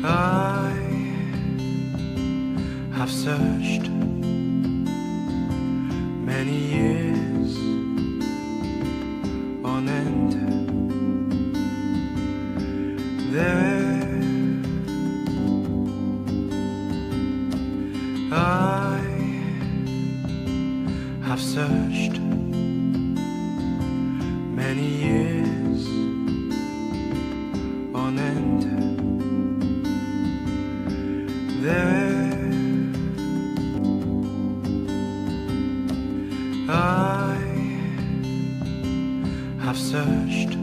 I have searched many years on end. There I have searched many years on end. There I have searched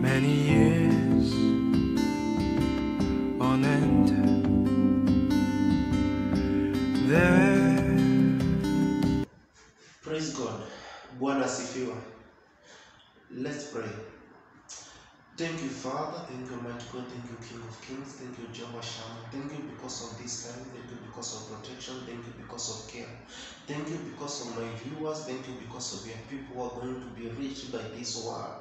many years on end. There. Praise God. Bwana asifiwe. Let's pray. Thank you, Father. Thank you, Almighty God. Thank you, King of Kings. Thank you, Jehovah Shammah. Thank you because of this time. Thank you because of protection. Thank you because of care. Thank you because of my viewers. Thank you because of your people who are going to be reached by this word.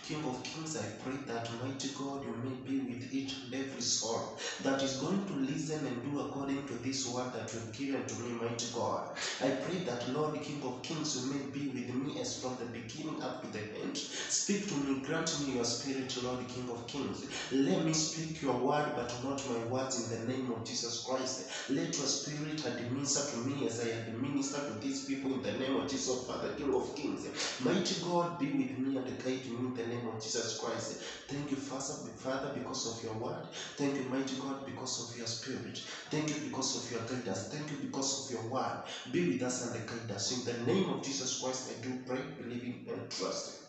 King of Kings, I pray that, Almighty God, you may be with each and every soul that is going to listen and do according to this word that you've given to me, mighty God. I pray that, Lord, King of Kings, you may be with me as from the beginning up to the end. Speak to me, grant me your spirit, Lord, King of Kings. Let me speak your word, but not my words, in the name of Jesus Christ. Let your spirit administer to me as I administer to these people, in the name of Jesus, Father, King of Kings. Mighty God, be with me and guide me in the name of Jesus Christ. Thank you, Father, because of your word. Thank you, mighty God, because of your spirit. Thank you because of your guidance. Thank you because of your word. Be with us and guide us. In the name of Jesus Christ, I do pray, believing and trusting.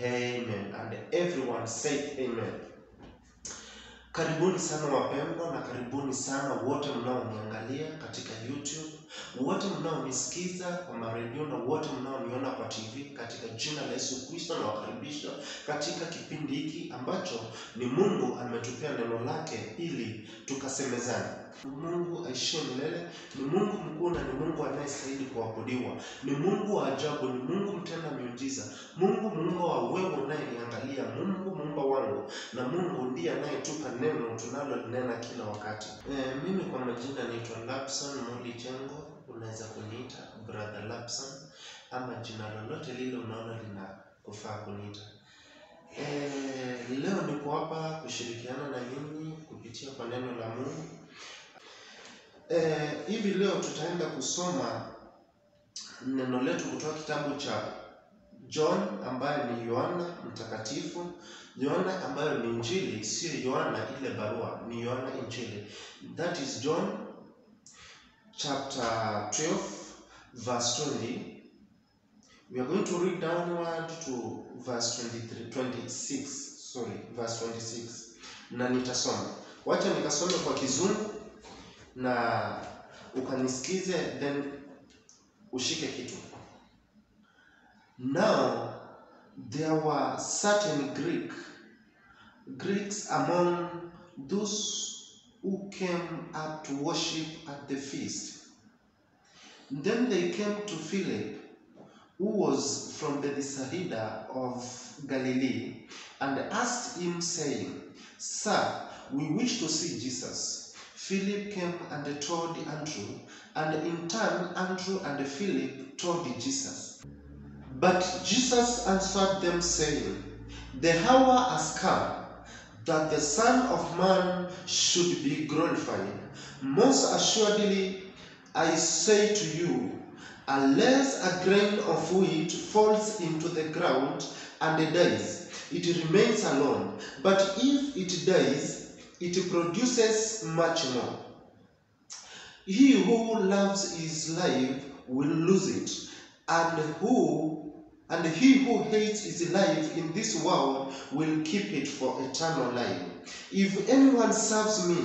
Amen. And everyone say amen. Karibuni sana wapendwa, na karibuni sana wote mnaoniangalia katika YouTube, wote mnaonisikiza kwa maredio, na wote mnaoniona kwa TV. Katika jina la Yesu Kristo na wakaribisha katika kipindi hiki ambacho ni Mungu ametupea neno lake ili tukasemezane. Mungu aishie milele, ni Mungu mkuu na ni Mungu anayestahili kuabudiwa. Ni Mungu wa ajabu, ni Mungu mtenda miujiza. Mungu muumba wa wewe unayeniangalia, Mungu muumba wangu, na Mungu ndiye anayetupa neno tunalonena kila wakati. Mimi kwa majina naitwa Lapson Molijengo, unaweza kuniita Brother Lapson ama jina lolote lile unaona linakufaa kuniita. Leo niko hapa kushirikiana na nyinyi kupitia kwa neno la Mungu. Hivi leo tutaenda kusoma neno letu kutoka kitabu cha John ambaye ni Yohana mtakatifu. Yohana ambayo ni injili, sio Yohana ile barua, ni Yohana injili. That is John chapter 12 verse 20. We are going to read downward to verse 26. Na nitasoma. Wacha nikasome kwa Kizungu na ukanisikize, then ushike kitu. Now there were certain Greeks among those who came up to worship at the feast. Then they came to Philip, who was from the Bethsaida of Galilee, and asked him, saying, Sir, we wish to see Jesus. Philip came and told Andrew, and in turn Andrew and Philip told Jesus. But Jesus answered them, saying, The hour has come that the Son of Man should be glorified. Most assuredly, I say to you, unless a grain of wheat falls into the ground and dies, it remains alone. But if it dies, it produces much more. He who loves his life will lose it, and he who hates his life in this world will keep it for eternal life. If anyone serves me,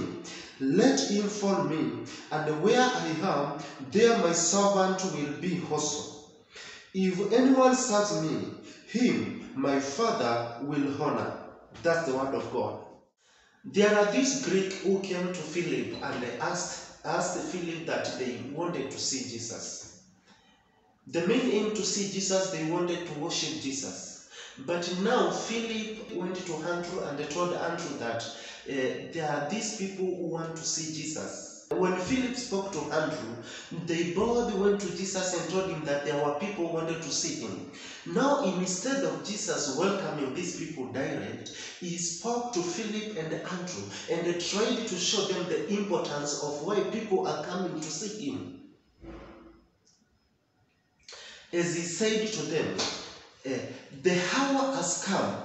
let him follow me, and where I am, there my servant will be also. If anyone serves me, him my Father will honor. That's the word of God. There are these Greeks who came to Philip and they asked Philip that they wanted to see Jesus. The main aim to see Jesus, they wanted to worship Jesus. But now Philip went to Andrew and told Andrew that there are these people who want to see Jesus. When Philip spoke to Andrew, they both went to Jesus and told him that there were people who wanted to see him. Now, instead of Jesus welcoming these people direct, he spoke to Philip and Andrew and tried to show them the importance of why people are coming to see him. As he said to them, the hour has come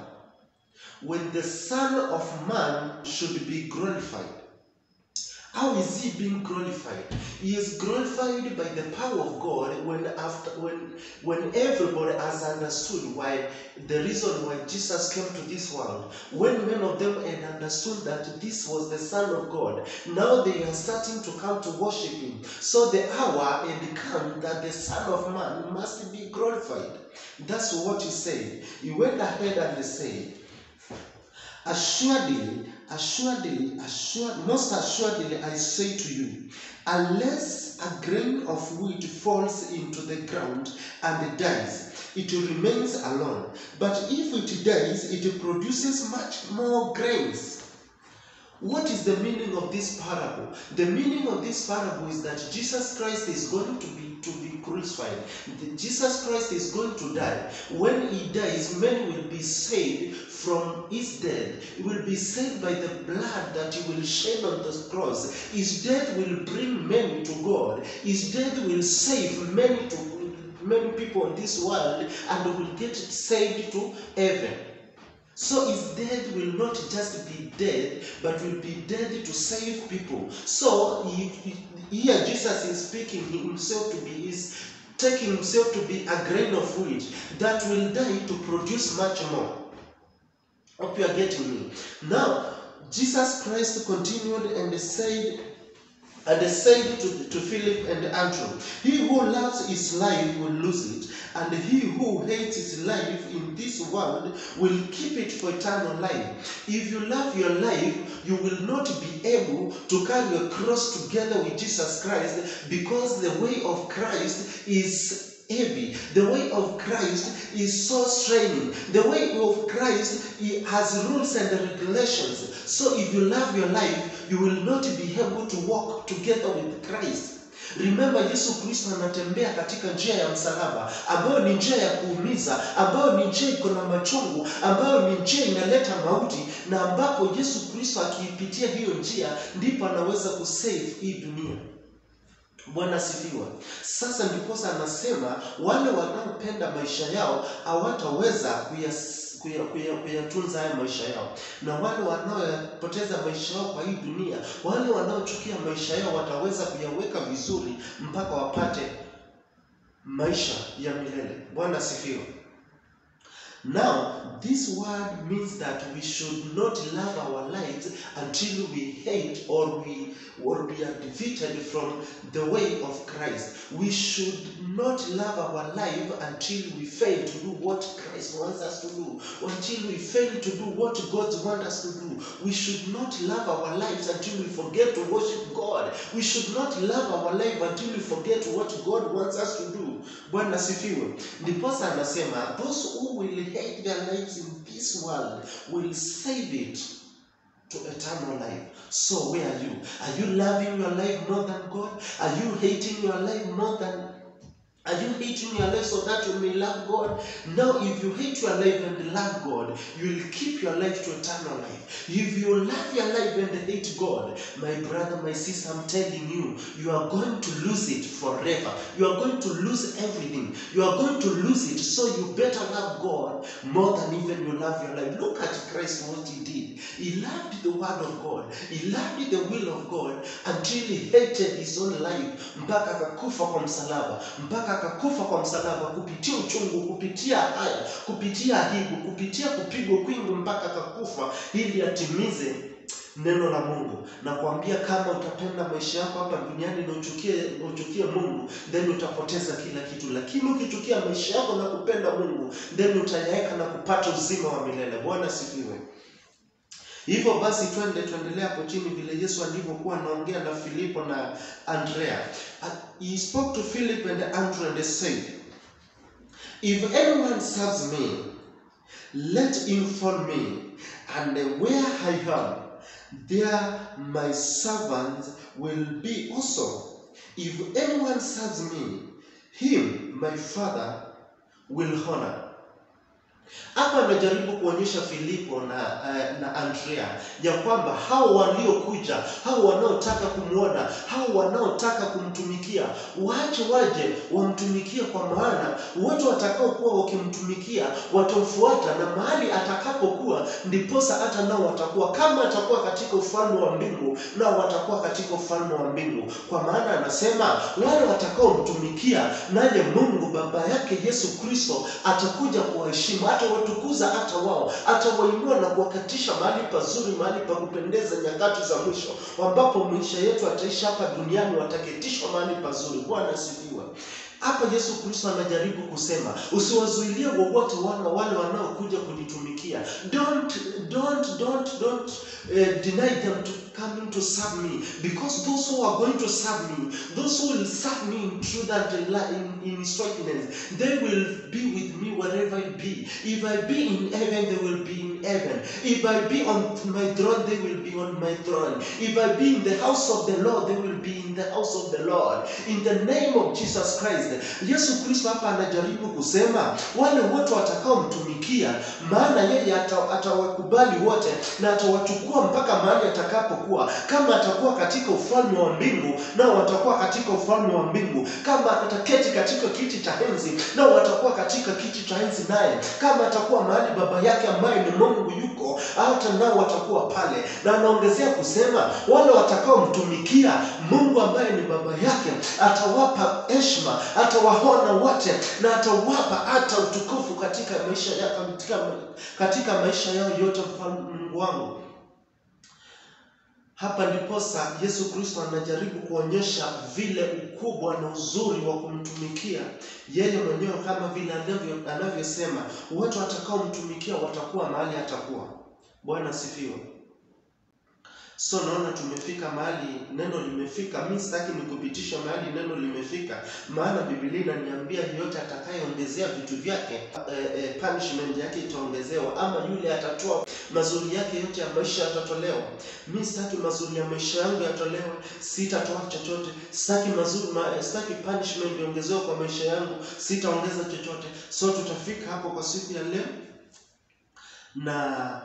when the Son of Man should be glorified. How is he being glorified? He is glorified by the power of God when everybody has understood why the reason why Jesus came to this world. When many of them had understood that this was the Son of God, now they are starting to come to worship him. So the hour had come that the Son of Man must be glorified. That's what he said. He went ahead and said, most assuredly I say to you, unless a grain of wheat falls into the ground and dies, it remains alone. But if it dies, it produces much more grains. What is the meaning of this parable? The meaning of this parable is that Jesus Christ is going to be crucified. Jesus Christ is going to die. When he dies, many will be saved from his death. He will be saved by the blood that he will shed on the cross. His death will bring many to God. His death will save many people in this world and will get saved to heaven. So his death will not just be death, but will be death to save people. So here Jesus is speaking himself to be, is taking himself to be a grain of wheat that will die to produce much more. Hope you are getting me. Now, Jesus Christ continued and said to Philip and Andrew, he who loves his life will lose it, and he who hates his life in this world will keep it for eternal life. If you love your life, you will not be able to carry a cross together with Jesus Christ, because the way of Christ is heavy. The way of Christ is so straining. The way of Christ, he has rules and regulations. So if you love your life, you will not be able to walk together with Christ. Remember, Yesu Kristo anatembea katika njia ya msalaba, ambayo ni njia ya kuumiza, ambayo ni njia iko na machungu, ambayo ni njia inaleta mauti, na ambapo Yesu Kristo akiipitia hiyo njia ndipo anaweza kusave hii dunia. Bwana sifiwe. Sasa ndiposa anasema wale wanaopenda maisha yao hawataweza kuyatunza haya maisha yao, na wale wanaopoteza maisha yao kwa hii dunia, wale wanaochukia maisha yao wataweza kuyaweka vizuri mpaka wapate maisha ya milele. Bwana sifiwe. Now, this word means that we should not love our lives until we hate or we are defeated from the way of Christ. We should not love our life until we fail to do what Christ wants us to do, until we fail to do what God wants us to do. We should not love our lives until we forget to worship God. We should not love our life until we forget what God wants us to do. Bwana sifiwe. Ndiposa anasema, those who will hate their lives in this world will save it to eternal life. So where are you? Are you loving your life more than God? Are you hating your life more than... Are you hating your life so that you may love God? Now, if you hate your life and love God, you will keep your life to eternal life. If you love your life and hate God, my brother, my sister, I'm telling you, you are going to lose it forever. You are going to lose everything. You are going to lose it. So you better love God more than even you love your life. Look at Christ, what he did. He loved the word of God. He loved the will of God until he hated his own life. Mpaka akakufa kwa msalaba. Mpaka akakufa kwa msalaba, kupitia uchungu, kupitia haya, kupitia aibu, kupitia kupigwa kwingi, mpaka akakufa ili atimize neno la Mungu. Na kuambia, kama utapenda maisha yako hapa duniani na uchukie Mungu, then utapoteza kila kitu. Lakini ukichukia maisha yako na kupenda Mungu, then utayaeka na kupata uzima wa milele. Bwana sifiwe. Hivyo basi tuendelee hapo chini vile Yesu alivyokuwa anaongea na Filipo na Andrea. He spoke to Philip and Andrew and said, if anyone serves me, let him follow me, and where I am, there my servants will be also. If anyone serves me, him my Father will honor. Hapa anajaribu kuonyesha Filipo na Andrea ya kwamba hao waliokuja, hao wanaotaka kumuona, hao wanaotaka kumtumikia, waje wamtumikie, kwa maana wote watakao kuwa wakimtumikia watamfuata, na mahali atakapokuwa ndiposa hata nao watakuwa. Kama atakuwa katika ufalme wa mbingu, nao watakuwa katika ufalme wa mbingu. Kwa maana anasema wale watakao mtumikia, naye Mungu Baba yake Yesu Kristo atakuja kuwaheshimu, atawatukuza hata wao, atawainua na kuwakatisha mahali pazuri, mahali pa kupendeza nyakati za mwisho, ambapo maisha yetu ataishi hapa duniani, wataketishwa mahali pazuri. Bwana asifiwe. Hapa Yesu Kristo anajaribu kusema usiwazuilie wowote wale wanaokuja kunitumikia. Don't deny them to coming to serve me, because those who are going to serve me, those who will serve me in truth and in righteousness, they will be with me wherever I be. If I be in heaven, they will be in heaven. If I be on my throne, they will be on my throne. If I be in the house of the Lord, they will be in the house of the Lord. In the name of Jesus Christ. Yesu Kristo hapa anajaribu kusema wale wote watakao mtumikia, maana yeye atawakubali wote na atawachukua mpaka mahali atakapokuwa. Kama atakuwa katika ufalme wa mbingu, nao watakuwa katika ufalme wa mbingu. Kama ataketi katika kiti cha enzi, nao watakuwa katika kiti cha enzi naye. Kama atakuwa mahali Baba yake ambaye ni Mungu yuko, hata nao watakuwa pale. Na anaongezea kusema wale watakao mtumikia, Mungu ambaye ni Baba yake atawapa heshima, atawaona wote, na atawapa hata utukufu katika maisha yao, katika maisha yao yote. Mungu wangu, hapa ndiposa Yesu Kristo anajaribu kuonyesha vile ukubwa na uzuri wa kumtumikia yeye mwenyewe, kama vile anavyosema watu watakao mtumikia watakuwa mahali atakuwa. Bwana sifiwe. So naona tumefika mahali neno limefika. Mimi sitaki nikupitisha mahali neno limefika, maana Biblia inaniambia yote atakayeongezea vitu vyake, punishment yake itaongezewa, ama yule atatoa mazuri yake yote ya maisha yatatolewa. Mimi sitaki mazuri ya maisha yangu yatolewe, sitatoa chochote. Sitaki punishment iongezewe kwa maisha yangu, sitaongeza chochote. So tutafika hapo kwa siku ya leo, na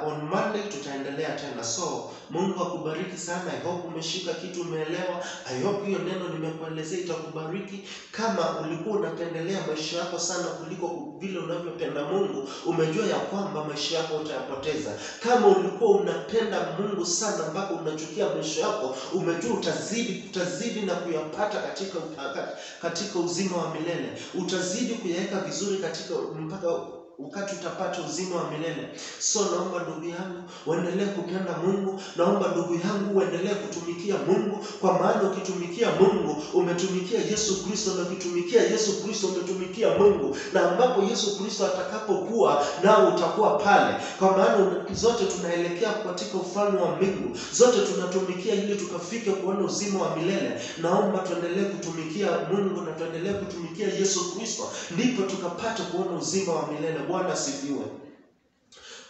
on Monday tutaendelea tena. So Mungu akubariki sana. I hope umeshika kitu, umeelewa. I hope hiyo neno nimekuelezea itakubariki. Kama ulikuwa unapendelea maisha yako sana kuliko vile unavyopenda Mungu, umejua ya kwamba maisha yako utayapoteza. Kama ulikuwa unapenda Mungu sana mpaka unachukia maisha yako, umejua utazidi na kuyapata katika uzima wa milele. Utazidi kuyaweka vizuri mpaka wakati utapata uzima wa milele. So naomba ndugu yangu uendelee kupenda Mungu, naomba ndugu yangu uendelee kutumikia Mungu, kwa maana ukitumikia Mungu umetumikia Yesu Kristo, na ukitumikia Yesu Kristo umetumikia Mungu, na ambapo Yesu Kristo atakapokuwa nao utakuwa pale, kwa maana zote tunaelekea katika ufalme wa mbingu, zote tunatumikia ili tukafike kuona uzima wa milele. Naomba tuendelee kutumikia Mungu na tuendelee kutumikia Yesu Kristo, ndipo tukapata kuona uzima wa milele. Bwana sifiwe.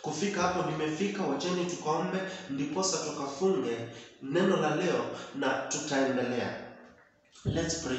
Kufika hapo nimefika, wacheni tukaombe ndiposa tukafunge neno la leo na tutaendelea. Let's pray.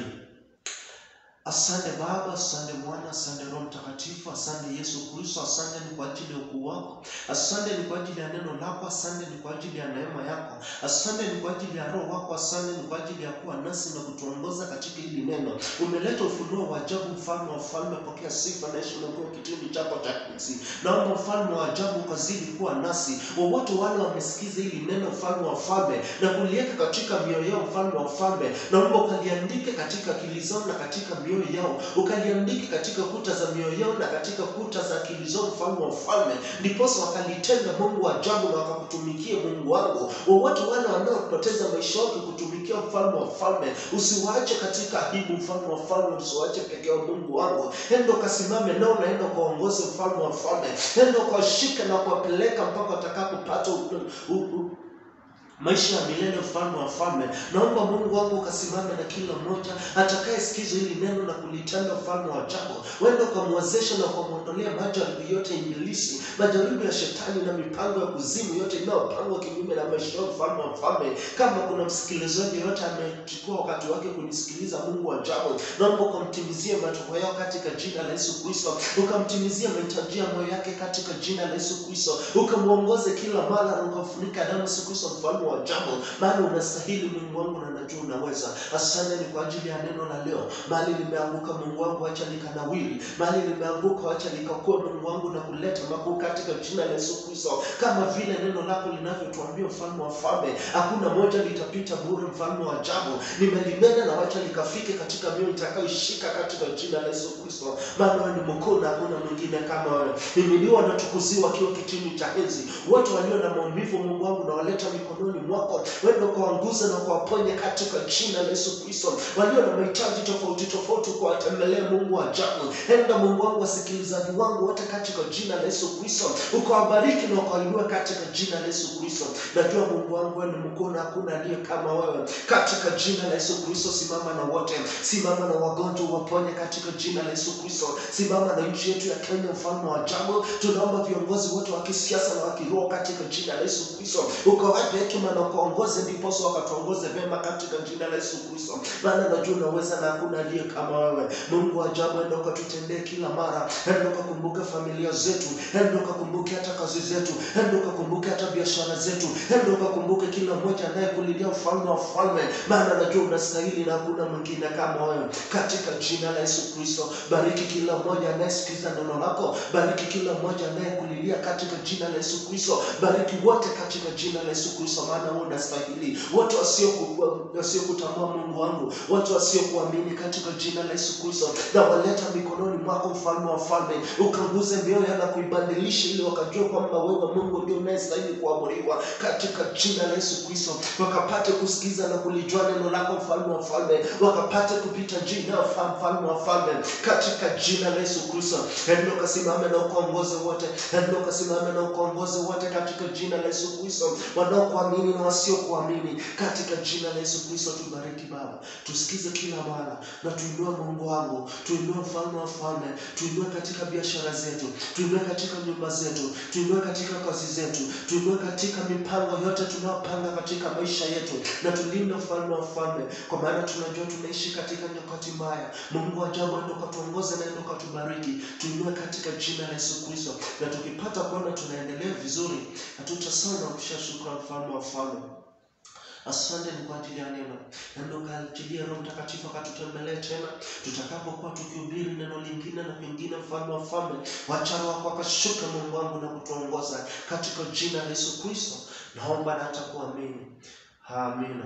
Asante Baba, asante Mwana, asante Roho Mtakatifu, asante Yesu Kristo, asante ni kwa ajili ya ukuu wako, asante ni kwa ajili ya neno lako, asante ni kwa ajili ya neema yako, asante ni kwa ajili ya Roho wako, asante ni kwa ajili ya kuwa nasi na kutuongoza katika hili neno. Umeleta ufunuo wa ajabu, mfalme wa falme, pokea sifa na heshima kwa kitendo chako cha enzi. Naomba mfalme wa ajabu ukazidi kuwa nasi. Wowote wale wamesikiza hili neno, mfalme wa falme, na kuliweka katika mioyo yao, mfalme wa falme, naomba ukaliandike katika akili zao na katika mioyo yao, ukaliandike katika kuta za mioyo yao na katika kuta za akili zao, mfalme wa falme, ndiposa wakalitenda Mungu wa ajabu na wakakutumikia Mungu wangu. Wowote wale wanaopoteza maisha yao kutumikia mfalme wa falme, usiwaache katika aibu, mfalme wa falme, usiwaache peke yao Mungu wangu. Endo kasimame nao, naenda kuongoza mfalme wa falme, endo kashika na kuwapeleka mpaka watakapopata maisha ya milele, ufalme wa falme. Naomba Mungu wangu ukasimame na kila mmoja atakayesikiza hili neno na kulitenda ufalme wa ajabu. Wenda ukamwezesha na ukamwondolea majaribu yote ibilisi, majaribu ya shetani na mipango ya kuzimu yote inayopangwa kinyume na maisha ya ufalme wa falme. Kama kuna msikilizaji yote amechukua wakati wake kunisikiliza, Mungu wa ajabu, naomba ukamtimizie matakwa yao katika jina la Yesu Kristo. Ukamtimizie mahitaji ya moyo yake katika jina la Yesu Kristo. Ukamuongoze kila mara na ukamfunika damu Yesu Kristo, mfalme wa ajabu, maana unastahili Mungu wangu na najua unaweza. Asante ni kwa ajili ya neno la leo. Mahali limeanguka Mungu wangu, acha likanawiri. Mahali limeanguka acha likakuwa Mungu wangu na kuleta makuu katika jina la Yesu Kristo. Kama vile neno lako linavyotuambia mfalme wa falme, hakuna moja litapita bure, mfalme wa ajabu. Nimelimena na wacha likafike katika mioyo itakayoshika katika jina la Yesu Kristo. Maana wewe ni mkuu na hakuna mwingine kama wewe. Himiliwa na tukuziwa akiwa kitini cha enzi. Wote walio na maumivu Mungu wangu na waleta mikononi mwako. Wewe kuanguza na kuwaponya katika jina la Yesu Kristo. Walio na mahitaji tofauti tofauti kuwatembelee Mungu wa ajabu. Enda Mungu wangu, wasikilizaji wangu wote katika jina la Yesu Kristo. Ukawabariki na ukawainua katika jina la Yesu Kristo. Najua Mungu wangu wewe ni mkuu na hakuna aliye kama wewe. Katika jina la Yesu Kristo simama na wote. Simama na wagonjwa waponye katika jina la Yesu Kristo. Simama na nchi yetu ya Kenya, mfalme wa ajabu. Tunaomba viongozi wote wa kisiasa na wa kiroho katika jina la Yesu Kristo. Ukawape hekima na ukaongoze ndiposa wakatuongoze vema katika jina la Yesu Kristo. Maana najua unaweza na hakuna aliye kama wewe. Mungu wa ajabu, enda ukatutendee kila mara. Enda ukakumbuke familia zetu. Enda ukakumbuke hata kazi zetu. Enda ukakumbuke hata biashara zetu. Enda ukakumbuke kila mmoja anayekulilia ufalme wa falme. Maana najua unastahili na hakuna mwingine kama wewe. Katika jina la Yesu Kristo, bariki kila mmoja anayesikiza neno lako. Bariki kila mmoja anayekulilia katika jina la Yesu Kristo. Bariki wote katika jina la Yesu Kristo, maana wewe unastahili. Wote wasiokutambua Mungu wangu, wote wasiokuamini katika jina la Yesu Kristo, na waleta mikononi mwako mfalme wa falme. Ukanguze mioyo na kuibadilisha ili wakajua kwamba wewe Mungu ndio unayestahili kuabudiwa katika jina la Yesu Kristo. Wakapate kusikiza na kulijua neno lako mfalme wa falme. Wakapate kupita jina la mfalme wa falme katika jina la Yesu Kristo. Enda ukasimame na ukaongoze wote. Enda ukasimame na ukaongoze wote katika jina la Yesu Kristo. Wanaokuamini na wasiokuamini katika jina la Yesu Kristo. Tubariki Baba. Tusikize kila mara na tuinue Mungu wangu. Tuinue mfalme wa falme. Tuinue katika biashara zetu. Tuinue katika nyumba zetu. Tuinue katika kazi zetu. Tuinue katika mipango yote tunayopanga katika maisha yetu. Na tulinde mfalme wa falme, kwa maana tunajua tunaishi katika nyakati mbaya. Mungu wa ajabu, enda ukatuongoze na enda ukatubariki. Tuinue katika jina la Yesu Kristo. Na tukipata kuona tunaendelea vizuri, hatutasahau kushukuru mfalme wa falme. Asante ni kwa ajili ya neno. Enda ukaachilie Roho Mtakatifu akatutembelee tena tutakapokuwa tukihubiri neno lingine na vingine mfalme wa falme. Wacha Roho wako akashuka Mungu wangu na kutuongoza katika jina la Yesu Kristo. Naomba na hata kuamini. Amina.